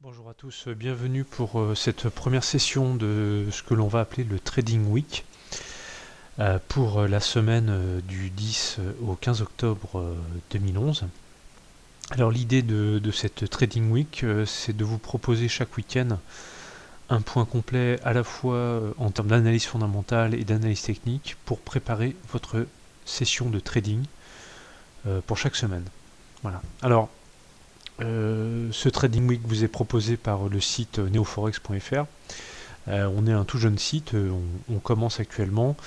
Bonjour à tous, bienvenue pour cette première session de ce que l'on va appeler le Trading Week pour la semaine du 10 au 15 octobre 2011. Alors l'idée de cette Trading Week, c'est de vous proposer chaque week-end un point complet à la fois en termes d'analyse fondamentale et d'analyse technique pour préparer votre session de trading pour chaque semaine. Voilà. Alors, ce Trading Week vous est proposé par le site neoforex.fr. On est un tout jeune site, on commence actuellement.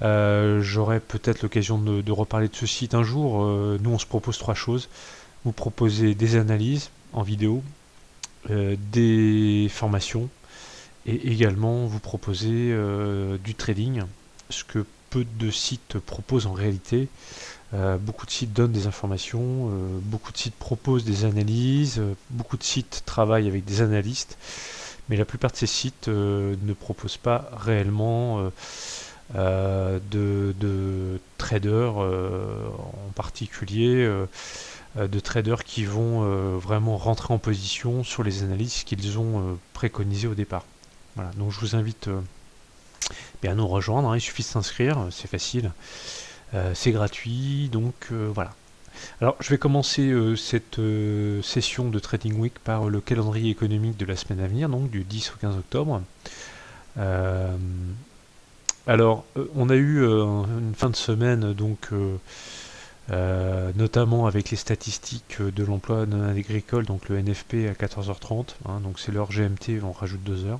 J'aurai peut-être l'occasion de reparler de ce site un jour. Nous, on se propose trois choses. Vous proposez des analyses en vidéo, des formations et également vous proposez du trading, ce que peu de sites proposent en réalité. Beaucoup de sites donnent des informations, beaucoup de sites proposent des analyses, beaucoup de sites travaillent avec des analystes, mais la plupart de ces sites ne proposent pas réellement de traders en particulier, de traders qui vont vraiment rentrer en position sur les analyses qu'ils ont préconisées au départ. Voilà, donc je vous invite à nous rejoindre, hein, il suffit de s'inscrire, c'est facile. C'est gratuit, donc voilà. Alors, je vais commencer cette session de Trading Week par le calendrier économique de la semaine à venir, donc du 10 au 15 octobre. On a eu une fin de semaine, donc notamment avec les statistiques de l'emploi non agricole, donc le NFP à 14h30, hein, donc c'est l'heure GMT, on rajoute 2 heures.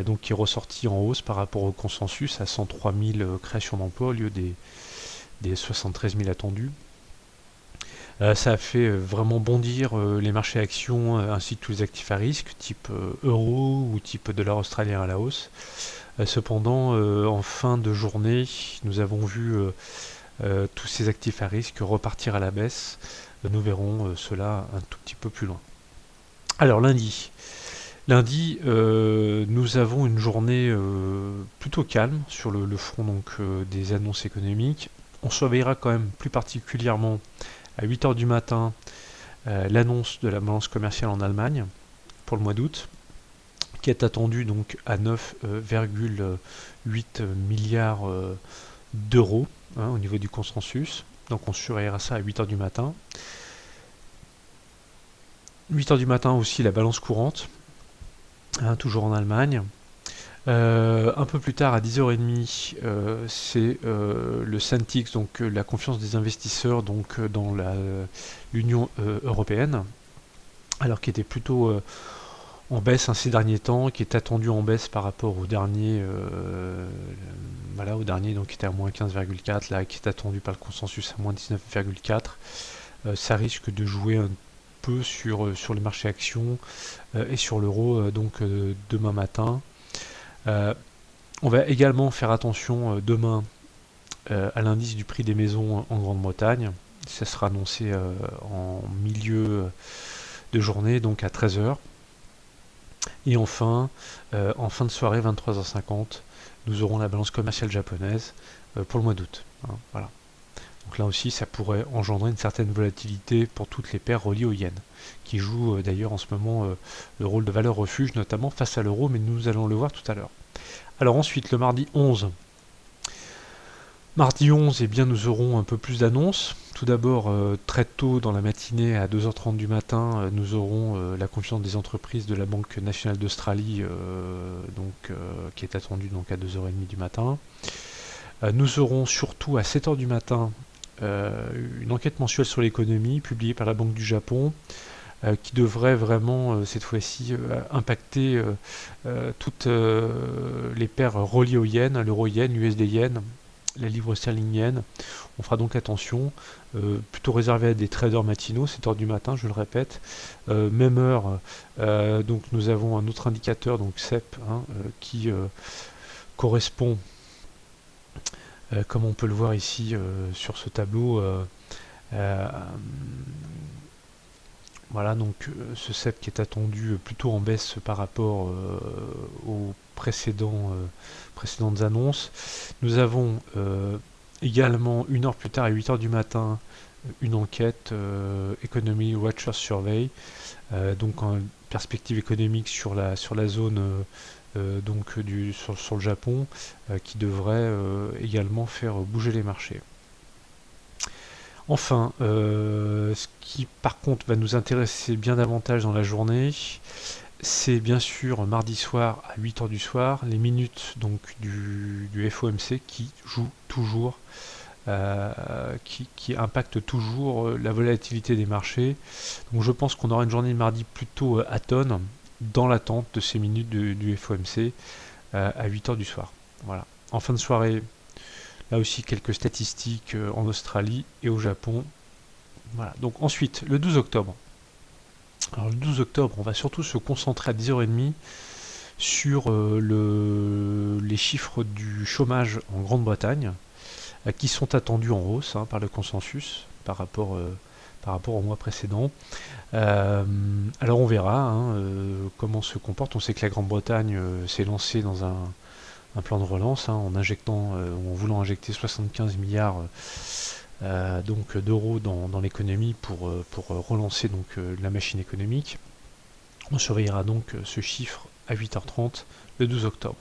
Donc qui est ressorti en hausse par rapport au consensus à 103 000 créations d'emplois au lieu des 73 000 attendus. Ça a fait vraiment bondir les marchés actions ainsi que tous les actifs à risque, type euro ou type dollar australien à la hausse. Cependant, en fin de journée, nous avons vu tous ces actifs à risque repartir à la baisse. Nous verrons cela un tout petit peu plus loin. Alors lundi, nous avons une journée plutôt calme sur le front donc, des annonces économiques. On surveillera quand même plus particulièrement à 8h du matin l'annonce de la balance commerciale en Allemagne pour le mois d'août, qui est attendue donc à 9,8 milliards d'euros hein, au niveau du consensus. Donc on surveillera ça à 8h du matin. 8h du matin aussi la balance courante, hein, toujours en Allemagne. Un peu plus tard, à 10h30, c'est le Sentix, donc la confiance des investisseurs donc, dans l'Union européenne, alors qui était plutôt en baisse ces derniers temps, qui est attendu en baisse par rapport au dernier, donc qui était à moins 15,4, là qui est attendu par le consensus à moins 19,4. Ça risque de jouer un peu sur les marchés actions et sur l'euro demain matin. On va également faire attention demain à l'indice du prix des maisons en Grande-Bretagne. Ça sera annoncé en milieu de journée, donc à 13h. Et enfin, en fin de soirée, 23h50, nous aurons la balance commerciale japonaise pour le mois d'août. Hein, voilà. Donc là aussi, ça pourrait engendrer une certaine volatilité pour toutes les paires reliées au yen, qui jouent d'ailleurs en ce moment le rôle de valeur refuge, notamment face à l'euro, mais nous allons le voir tout à l'heure. Alors ensuite, le mardi 11. Mardi 11, eh bien, nous aurons un peu plus d'annonces. Tout d'abord, très tôt dans la matinée, à 2h30 du matin, nous aurons la confiance des entreprises de la Banque nationale d'Australie, qui est attendue donc, à 2h30 du matin. Nous aurons surtout à 7h du matin une enquête mensuelle sur l'économie publiée par la Banque du Japon qui devrait vraiment cette fois-ci impacter toutes les paires reliées au yen, l'euro yen, l'USD yen, la livre sterling yen. On fera donc attention, plutôt réservé à des traders matinaux, 7h du matin, je le répète. Même heure, donc nous avons un autre indicateur, donc CEP, hein, qui correspond comme on peut le voir ici sur ce tableau, voilà donc ce CEP qui est attendu plutôt en baisse par rapport aux précédentes annonces. Nous avons également une heure plus tard à 8h du matin une enquête Economy Watcher Survey, donc en perspective économique sur la zone donc sur le Japon, qui devrait également faire bouger les marchés. Enfin, ce qui par contre va nous intéresser bien davantage dans la journée, c'est bien sûr mardi soir à 8h du soir, les minutes donc du FOMC qui joue toujours, qui impacte toujours la volatilité des marchés. Donc je pense qu'on aura une journée de mardi plutôt atone dans l'attente de ces minutes du FOMC à 8h du soir. Voilà. En fin de soirée, là aussi quelques statistiques en Australie et au Japon. Voilà. Donc ensuite, le 12 octobre. Alors le 12 octobre, on va surtout se concentrer à 10h30 sur les chiffres du chômage en Grande-Bretagne, qui sont attendus en hausse par le consensus par rapport au mois précédent. Alors on verra comment se comporte. On sait que la Grande-Bretagne s'est lancée dans un plan de relance en voulant injecter 75 milliards donc d'euros dans l'économie pour relancer donc la machine économique. On surveillera donc ce chiffre à 8h30 le 12 octobre.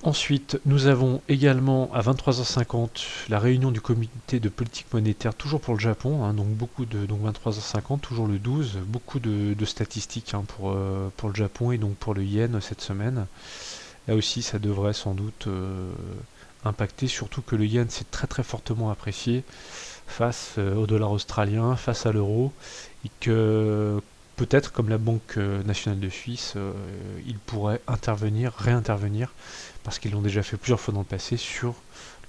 Ensuite, nous avons également à 23h50 la réunion du comité de politique monétaire, toujours pour le Japon, donc 23h50, toujours le 12, beaucoup de statistiques pour le Japon et donc pour le yen cette semaine. Là aussi, ça devrait sans doute impacter, surtout que le yen s'est très très fortement apprécié face au dollar australien, face à l'euro, et que peut-être, comme la Banque nationale de Suisse, ils pourraient réintervenir, parce qu'ils l'ont déjà fait plusieurs fois dans le passé, sur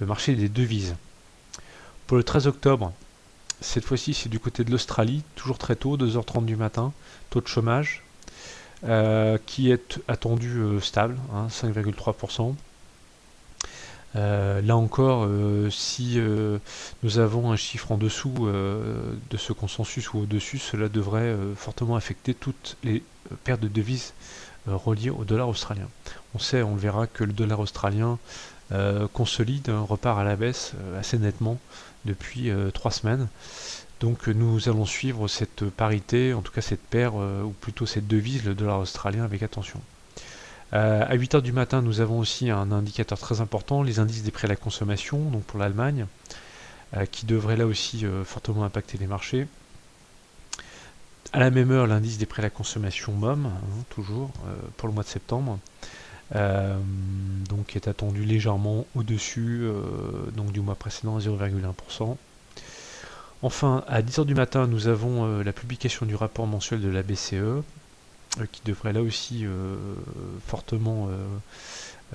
le marché des devises. Pour le 13 octobre, cette fois-ci c'est du côté de l'Australie, toujours très tôt, 2h30 du matin, taux de chômage, qui est attendu stable, 5,3%. Là encore, si nous avons un chiffre en dessous de ce consensus ou au-dessus, cela devrait fortement affecter toutes les paires de devises reliées au dollar australien. On le verra que le dollar australien consolide, repart à la baisse assez nettement depuis 3 semaines. Donc nous allons suivre cette parité, en tout cas cette paire, ou plutôt cette devise, le dollar australien, avec attention. À 8h du matin, nous avons aussi un indicateur très important, les indices des prix à la consommation, donc pour l'Allemagne, qui devrait là aussi fortement impacter les marchés. À la même heure, l'indice des prix à la consommation MOM, toujours, pour le mois de septembre, donc est attendu légèrement au-dessus donc du mois précédent à 0,1%. Enfin, à 10h du matin, nous avons la publication du rapport mensuel de la BCE, qui devrait là aussi fortement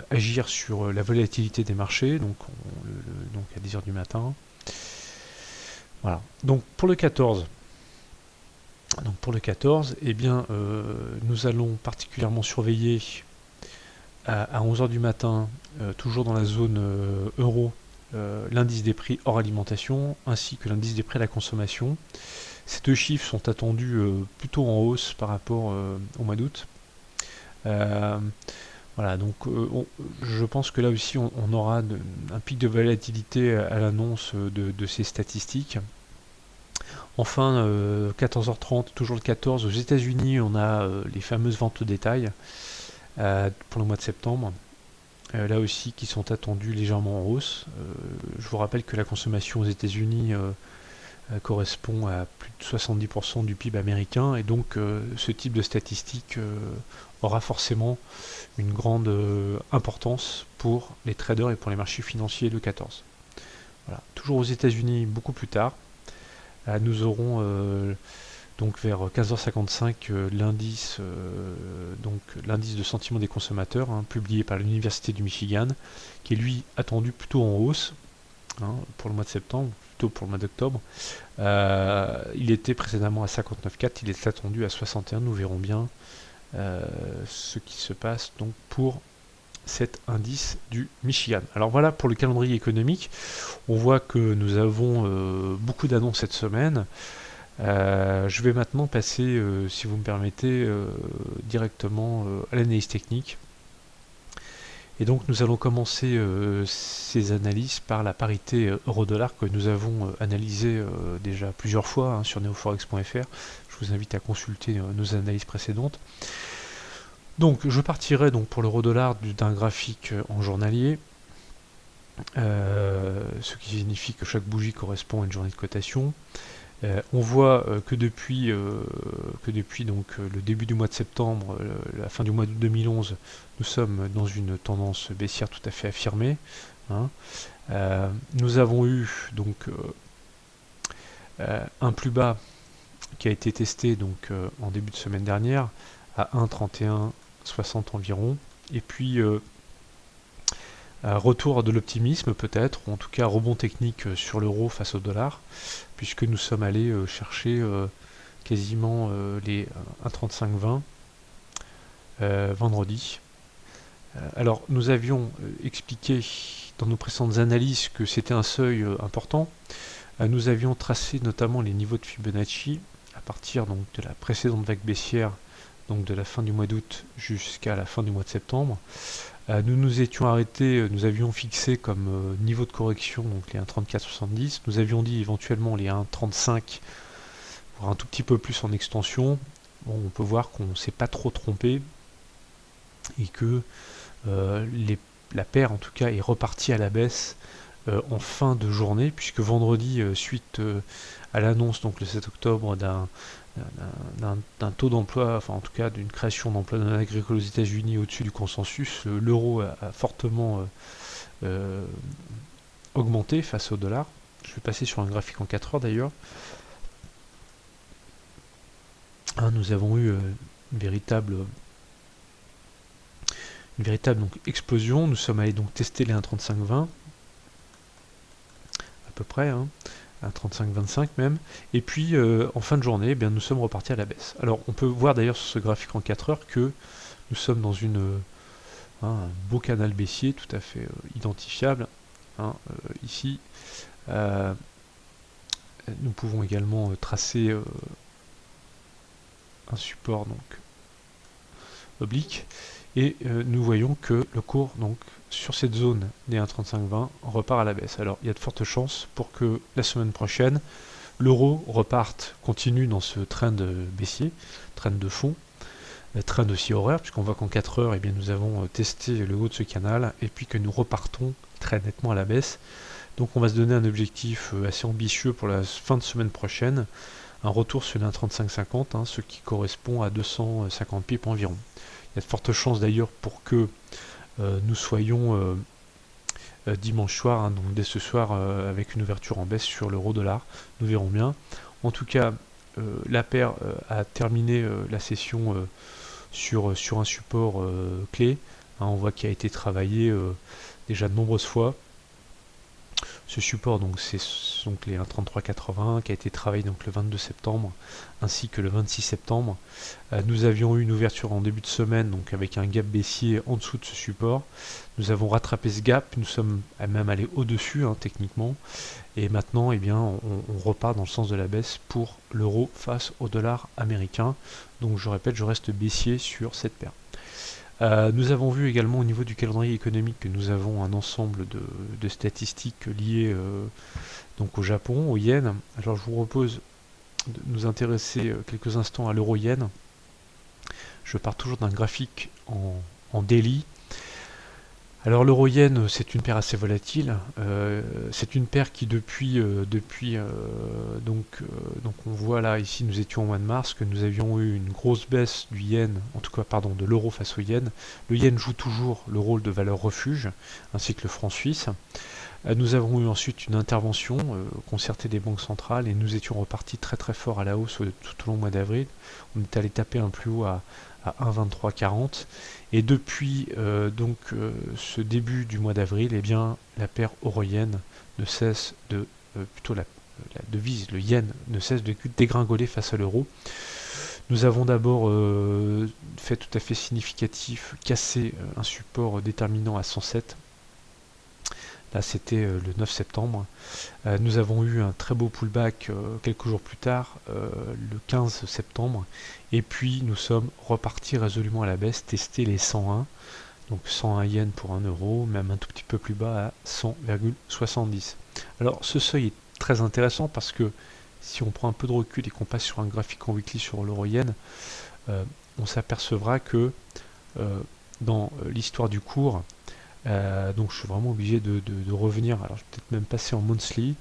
agir sur la volatilité des marchés, donc à 10h du matin. Voilà. Donc pour le 14, eh bien, nous allons particulièrement surveiller à 11h du matin, toujours dans la zone euro, l'indice des prix hors alimentation, ainsi que l'indice des prix à la consommation. Ces deux chiffres sont attendus plutôt en hausse par rapport au mois d'août. Voilà, donc je pense que là aussi on aura un pic de volatilité à l'annonce de ces statistiques. Enfin, 14h30, toujours le 14, aux États-Unis, on a les fameuses ventes au détail pour le mois de septembre. Là aussi, qui sont attendues légèrement en hausse. Je vous rappelle que la consommation aux États-Unis correspond à plus de 70% du PIB américain, et donc ce type de statistique aura forcément une grande importance pour les traders et pour les marchés financiers le 14. Voilà. Toujours aux États-Unis, beaucoup plus tard, nous aurons donc vers 15h55 l'indice de sentiment des consommateurs, publié par l'Université du Michigan, qui est lui attendu plutôt en hausse pour le mois de septembre, plutôt pour le mois d'octobre. Il était précédemment à 59,4, il est attendu à 61. Nous verrons bien ce qui se passe donc pour cet indice du Michigan. Alors voilà pour le calendrier économique. On voit que nous avons beaucoup d'annonces cette semaine. Je vais maintenant passer, si vous me permettez, directement à l'analyse technique. Et donc nous allons commencer ces analyses par la parité euro-dollar que nous avons analysée déjà plusieurs fois hein, sur neoforex.fr. Je vous invite à consulter nos analyses précédentes. Donc je partirai donc pour l'euro-dollar d'un graphique en journalier, ce qui signifie que chaque bougie correspond à une journée de cotation. On voit que depuis donc, le début du mois de septembre, la fin du mois d'août 2011, nous sommes dans une tendance baissière tout à fait affirmée. Hein. Nous avons eu donc un plus bas qui a été testé donc en début de semaine dernière à 1,3160 environ, et puis retour de l'optimisme peut-être, ou en tout cas rebond technique sur l'euro face au dollar, puisque nous sommes allés chercher quasiment les 1,3520 vendredi. Alors nous avions expliqué dans nos précédentes analyses que c'était un seuil important. Nous avions tracé notamment les niveaux de Fibonacci à partir donc, de la précédente vague baissière, donc de la fin du mois d'août jusqu'à la fin du mois de septembre. Nous nous étions arrêtés, nous avions fixé comme niveau de correction donc les 1,3470. Nous avions dit éventuellement les 1,35, voire un tout petit peu plus en extension. Bon, on peut voir qu'on ne s'est pas trop trompé et que la paire en tout cas est repartie à la baisse en fin de journée, puisque vendredi, suite à l'annonce donc le 7 octobre d'un taux d'emploi, enfin en tout cas d'une création d'emplois non agricoles aux États-Unis au-dessus du consensus, l'euro a fortement augmenté face au dollar. Je vais passer sur un graphique en 4 heures d'ailleurs. Nous avons eu une véritable donc, explosion. Nous sommes allés donc tester les 1,3520 à peu près, hein, 1,3525 même, et puis en fin de journée, eh bien, nous sommes repartis à la baisse. Alors on peut voir d'ailleurs sur ce graphique en 4 heures que nous sommes dans un beau canal baissier tout à fait identifiable. Hein, ici, nous pouvons également tracer un support donc oblique, et nous voyons que le cours donc sur cette zone des 1,3520 repart à la baisse. Alors il y a de fortes chances pour que la semaine prochaine l'euro continue dans ce trend baissier, trend de fond, trend aussi horaire, puisqu'on voit qu'en 4 heures eh bien, nous avons testé le haut de ce canal et puis que nous repartons très nettement à la baisse. Donc on va se donner un objectif assez ambitieux pour la fin de semaine prochaine, un retour sur les 1,3550, hein, ce qui correspond à 250 pips environ. Il y a de fortes chances d'ailleurs pour que nous soyons dimanche soir, hein, donc dès ce soir avec une ouverture en baisse sur l'euro-dollar. Nous verrons bien. En tout cas, la paire a terminé la session sur un support clé. Hein, on voit qu'il a été travaillé déjà de nombreuses fois. Ce support, donc, c'est donc les 1,3380 qui a été travaillé donc, le 22 septembre ainsi que le 26 septembre. Nous avions eu une ouverture en début de semaine donc avec un gap baissier en dessous de ce support. Nous avons rattrapé ce gap, nous sommes même allés au-dessus hein, techniquement. Et maintenant, eh bien, on repart dans le sens de la baisse pour l'euro face au dollar américain. Donc je répète, je reste baissier sur cette paire. Nous avons vu également au niveau du calendrier économique que nous avons un ensemble de statistiques liées donc au Japon, au yen. Alors je vous propose de nous intéresser quelques instants à l'euro-yen. Je pars toujours d'un graphique en daily. Alors l'euro-yen, c'est une paire assez volatile. C'est une paire qui donc on voit là ici, nous étions au mois de mars, que nous avions eu une grosse baisse du yen, en tout cas pardon, de l'euro face au yen. Le yen joue toujours le rôle de valeur refuge, ainsi que le franc suisse. Nous avons eu ensuite une intervention concertée des banques centrales et nous étions repartis très très fort à la hausse tout au long du mois d'avril. On est allé taper un plus haut à 1,2340 et depuis ce début du mois d'avril, eh bien la paire euro-yen ne cesse de plutôt la devise, le yen, ne cesse de dégringoler face à l'euro. Nous avons d'abord fait tout à fait significatif casser un support déterminant à 107. Là c'était le 9 septembre. Nous avons eu un très beau pullback quelques jours plus tard, le 15 septembre. Et puis nous sommes repartis résolument à la baisse, tester les 101, Donc 101 yens pour 1 euro, même un tout petit peu plus bas à 100,70. Alors ce seuil est très intéressant parce que si on prend un peu de recul et qu'on passe sur un graphique en weekly sur l'euro-yen, on s'apercevra que dans l'histoire du cours, donc je suis vraiment obligé de revenir, alors je vais peut-être même passer en monthly,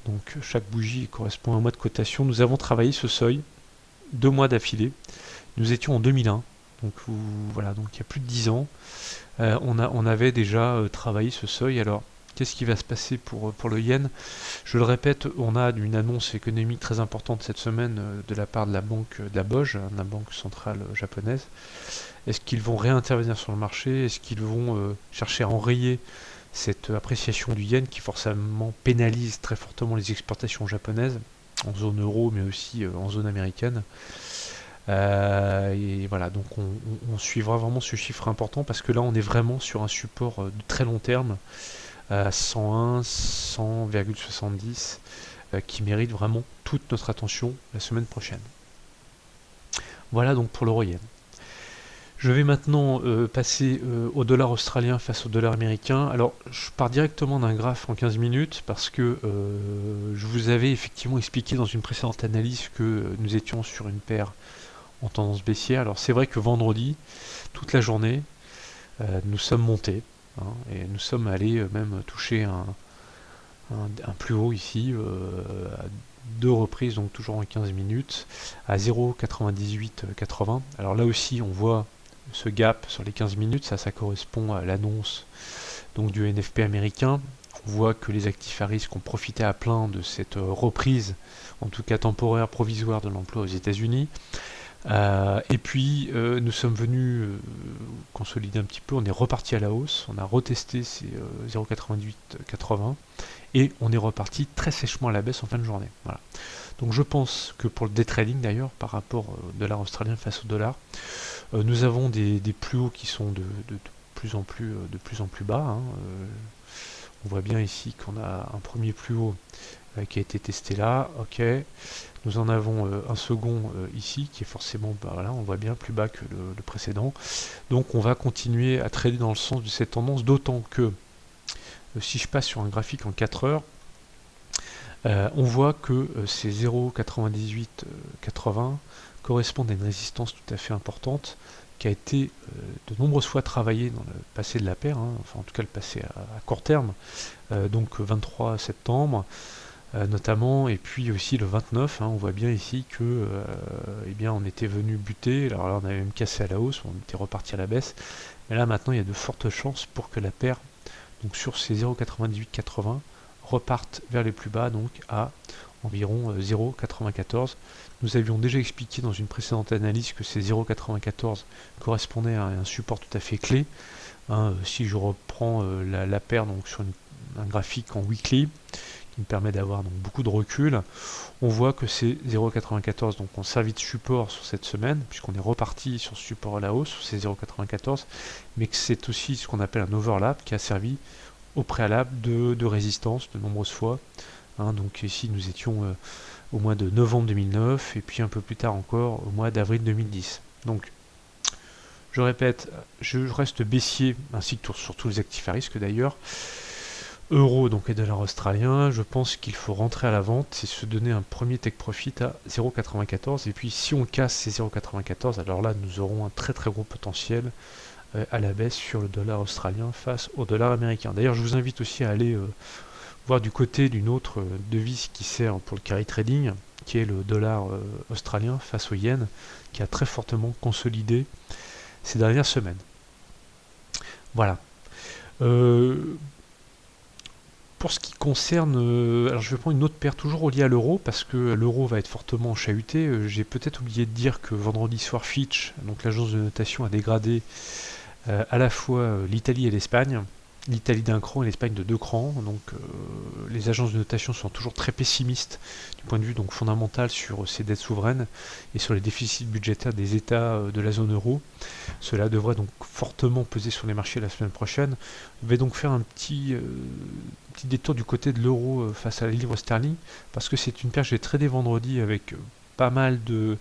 donc chaque bougie correspond à un mois de cotation. Nous avons travaillé ce seuil 2 mois d'affilée, nous étions en 2001, donc voilà, donc il y a plus de 10 ans, on avait déjà travaillé ce seuil. Alors qu'est-ce qui va se passer pour le yen? Je le répète, on a une annonce économique très importante cette semaine de la part de la banque de la BOJ, la banque centrale japonaise. Est-ce qu'ils vont réintervenir sur le marché? Est-ce qu'ils vont chercher à enrayer cette appréciation du yen qui forcément pénalise très fortement les exportations japonaises en zone euro mais aussi en zone américaine? Et voilà, donc on suivra vraiment ce chiffre important parce que là on est vraiment sur un support de très long terme à 101, 100,70 qui mérite vraiment toute notre attention la semaine prochaine. Voilà donc pour l'euro yen. Je vais maintenant passer au dollar australien face au dollar américain. Alors je pars directement d'un graphe en 15 minutes parce que je vous avais effectivement expliqué dans une précédente analyse que nous étions sur une paire en tendance baissière. Alors c'est vrai que vendredi, toute la journée, nous sommes montés et nous sommes allés même toucher un plus haut ici à 2 reprises, donc toujours en 15 minutes, à 0,9880. Alors là aussi, on voit ce gap sur les 15 minutes, ça correspond à l'annonce donc du NFP américain. On voit que les actifs à risque ont profité à plein de cette reprise, en tout cas temporaire, provisoire de l'emploi aux États-Unis. Et puis nous sommes venus consolider un petit peu, on est reparti à la hausse, on a retesté ces 0,9880 et on est reparti très sèchement à la baisse en fin de journée. Voilà. Donc je pense que pour le day trading d'ailleurs, par rapport au dollar australien face au dollar, nous avons des plus hauts qui sont de plus en plus bas. On voit bien ici qu'on a un premier plus haut qui a été testé là, ok. Nous en avons un second ici qui est forcément, voilà, on voit bien plus bas que le précédent. Donc on va continuer à trader dans le sens de cette tendance, d'autant que si je passe sur un graphique en 4 heures, on voit que ces 0,9880 correspondent à une résistance tout à fait importante qui a été de nombreuses fois travaillée dans le passé de la paire, enfin en tout cas le passé à court terme, donc 23 septembre notamment, et puis aussi le 29, on voit bien ici que eh bien, on était venu buter, alors là on avait même cassé à la hausse, on était reparti à la baisse, mais là maintenant il y a de fortes chances pour que la paire, donc sur ces 0,9880, reparte vers les plus bas, donc à environ 0,94. Nous avions déjà expliqué dans une précédente analyse que ces 0,94 correspondaient à un support tout à fait clé. Si je reprends la paire donc sur un graphique en weekly, qui me permet d'avoir donc beaucoup de recul, on voit que ces 0,94 donc ont servi de support sur cette semaine, puisqu'on est reparti sur ce support à la hausse, sur ces 0,94, mais que c'est aussi ce qu'on appelle un overlap qui a servi au préalable de résistance de nombreuses fois. Donc ici nous étions au mois de novembre 2009 et puis un peu plus tard encore au mois d'avril 2010. Donc je répète, je reste baissier ainsi que sur tous les actifs à risque d'ailleurs. Euro donc et dollar australien, je pense qu'il faut rentrer à la vente et se donner un premier take profit à 0,94, et puis si on casse ces 0,94, alors là nous aurons un très très gros potentiel à la baisse sur le dollar australien face au dollar américain. D'ailleurs je vous invite aussi à aller voir du côté d'une autre devise qui sert pour le carry trading, qui est le dollar australien face au yen, qui a très fortement consolidé ces dernières semaines. Voilà. Pour ce qui concerne, alors je vais prendre une autre paire toujours reliée à l'euro, parce que l'euro va être fortement chahuté. J'ai peut-être oublié de dire que vendredi soir Fitch, donc l'agence de notation, a dégradé à la fois l'Italie et l'Espagne. L'Italie d'un cran et l'Espagne de 2 crans, donc les agences de notation sont toujours très pessimistes du point de vue donc fondamental sur ces dettes souveraines et sur les déficits budgétaires des États de la zone euro. Cela devrait donc fortement peser sur les marchés la semaine prochaine. Je vais donc faire un petit détour du côté de l'euro face à la livre sterling, parce que c'est une paire que j'ai tradée vendredi avec pas mal de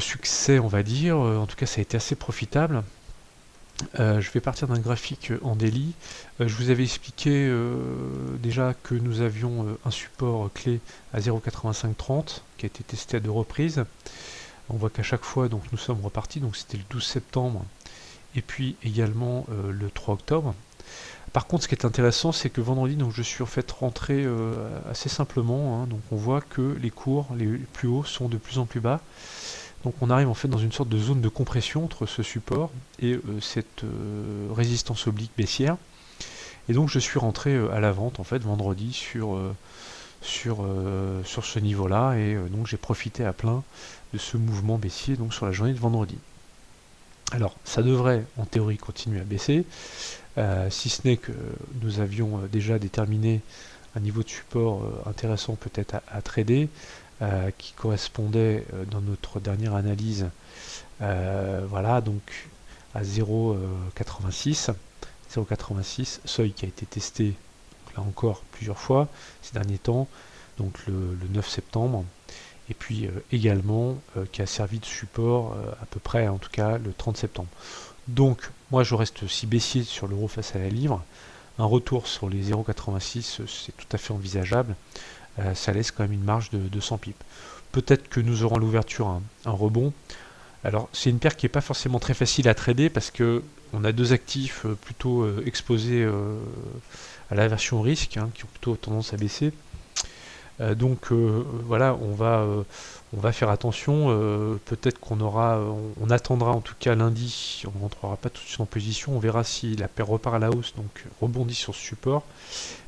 succès, on va dire. En tout cas ça a été assez profitable. Je vais partir d'un graphique en daily. Je vous avais expliqué déjà que nous avions un support clé à 0,8530 qui a été testé à 2 reprises. On voit qu'à chaque fois donc nous sommes repartis, donc c'était le 12 septembre et puis également le 3 octobre. Par contre, ce qui est intéressant, c'est que vendredi, donc je suis en fait rentré assez simplement, hein, donc on voit que les cours les plus hauts sont de plus en plus bas. Donc on arrive en fait dans une sorte de zone de compression entre ce support et cette résistance oblique baissière. Et donc je suis rentré à la vente en fait vendredi sur ce niveau-là, et donc j'ai profité à plein de ce mouvement baissier donc sur la journée de vendredi. Alors ça devrait en théorie continuer à baisser, si ce n'est que nous avions déjà déterminé un niveau de support intéressant peut-être à trader, qui correspondait dans notre dernière analyse voilà, donc à 0,86, seuil qui a été testé donc là encore plusieurs fois ces derniers temps, donc le 9 septembre, et puis également qui a servi de support à peu près, en tout cas le 30 septembre. Donc moi je reste aussi baissier sur l'euro face à la livre. Un retour sur les 0,86 c'est tout à fait envisageable. Ça laisse quand même une marge de 200 pips. Peut-être que nous aurons à l'ouverture un rebond. Alors c'est une paire qui n'est pas forcément très facile à trader parce que on a deux actifs plutôt exposés à l'aversion au risque, hein, qui ont plutôt tendance à baisser. Donc voilà, on va faire attention. Peut-être on attendra en tout cas lundi, on ne rentrera pas tout de suite en position, on verra si la paire repart à la hausse, donc rebondit sur ce support.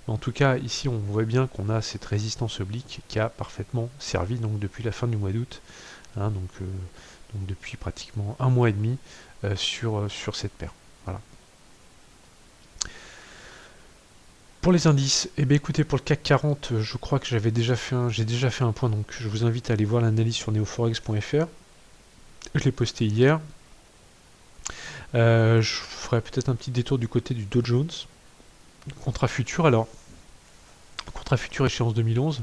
Mais en tout cas, ici on voit bien qu'on a cette résistance oblique qui a parfaitement servi donc depuis la fin du mois d'août, hein, donc depuis pratiquement un mois et demi sur cette paire. Voilà. Pour les indices, eh bien écoutez, pour le CAC 40, je crois que j'ai déjà fait un point, donc je vous invite à aller voir l'analyse sur neoforex.fr. Je l'ai posté hier. Je ferai peut-être un petit détour du côté du Dow Jones. Contrat futur, alors, contrat futur échéance 2011,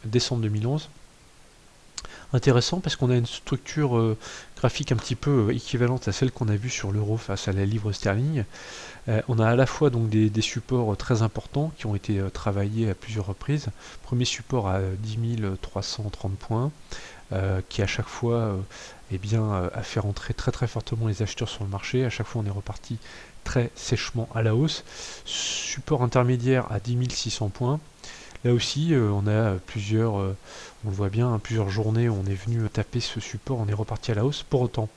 décembre 2011. Intéressant parce qu'on a une structure graphique un petit peu équivalente à celle qu'on a vue sur l'euro face à la livre sterling. On a à la fois donc des supports très importants qui ont été travaillés à plusieurs reprises. Premier support à 10 330 points, qui à chaque fois eh bien, a fait rentrer très très fortement les acheteurs sur le marché. À chaque fois on est reparti très sèchement à la hausse. Support intermédiaire à 10 600 points. Là aussi, on a on le voit bien, plusieurs journées où on est venu taper ce support, on est reparti à la hausse. Pour autant,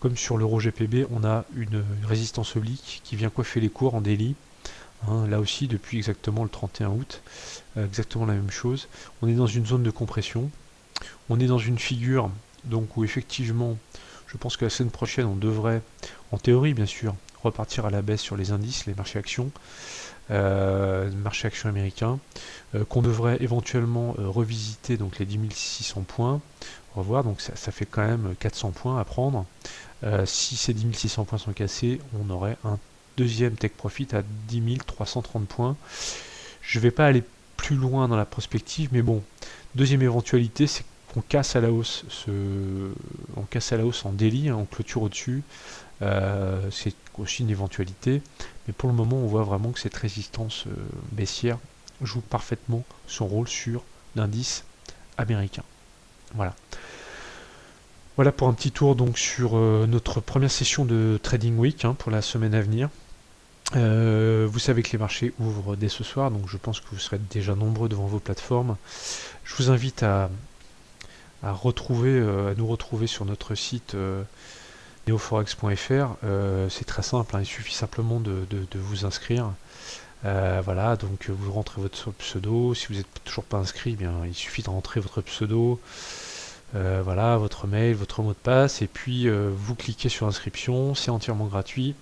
comme sur l'euro GPB, on a une résistance oblique qui vient coiffer les cours en daily. Hein, là aussi, depuis exactement le 31 août, exactement la même chose. On est dans une zone de compression. On est dans une figure donc où effectivement, je pense que la semaine prochaine, on devrait, en théorie bien sûr, repartir à la baisse sur les indices, les marchés actions. Marché action américain, qu'on devrait éventuellement revisiter donc les 10 600 points, revoir, donc ça fait quand même 400 points à prendre. Si ces 10 600 points sont cassés, on aurait un deuxième take profit à 10 330 points. Je ne vais pas aller plus loin dans la prospective, mais bon, deuxième éventualité, c'est qu'on casse à la hausse on casse à la hausse en daily, hein, on clôture au-dessus. C'est aussi une éventualité, mais pour le moment on voit vraiment que cette résistance baissière joue parfaitement son rôle sur l'indice américain. Voilà. Voilà pour un petit tour donc sur notre première session de Trading Week, hein, pour la semaine à venir. Vous savez que les marchés ouvrent dès ce soir, donc je pense que vous serez déjà nombreux devant vos plateformes. Je vous invite à nous retrouver sur notre site neoforex.fr. C'est très simple, hein, il suffit simplement de vous inscrire. Voilà, donc vous rentrez votre pseudo. Si vous n'êtes toujours pas inscrit, bien, il suffit de rentrer votre pseudo, voilà, votre mail, votre mot de passe, et puis vous cliquez sur inscription. C'est entièrement gratuit.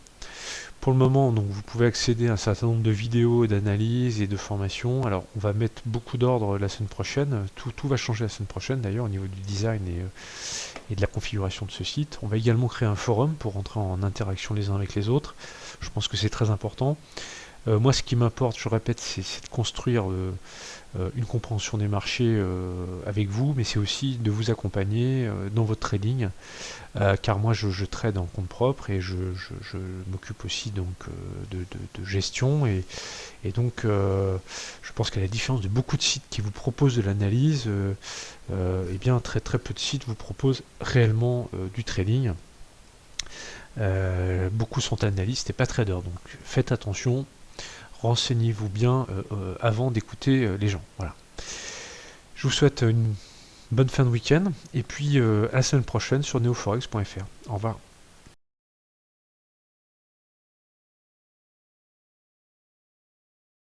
Pour le moment, donc, vous pouvez accéder à un certain nombre de vidéos, d'analyses et de formations. Alors, on va mettre beaucoup d'ordre la semaine prochaine. Tout va changer la semaine prochaine, d'ailleurs, au niveau du design et de la configuration de ce site. On va également créer un forum pour rentrer en interaction les uns avec les autres. Je pense que c'est très important. Moi, ce qui m'importe, je répète, c'est de construire une compréhension des marchés avec vous, mais c'est aussi de vous accompagner dans votre trading, car moi je trade en compte propre et je m'occupe aussi donc de gestion et donc je pense qu'à la différence de beaucoup de sites qui vous proposent de l'analyse, eh bien très très peu de sites vous proposent réellement du trading. Beaucoup sont analystes et pas traders, donc faites attention, renseignez-vous bien avant d'écouter les gens. Voilà. Je vous souhaite une bonne fin de week-end et puis à la semaine prochaine sur neoforex.fr. Au revoir.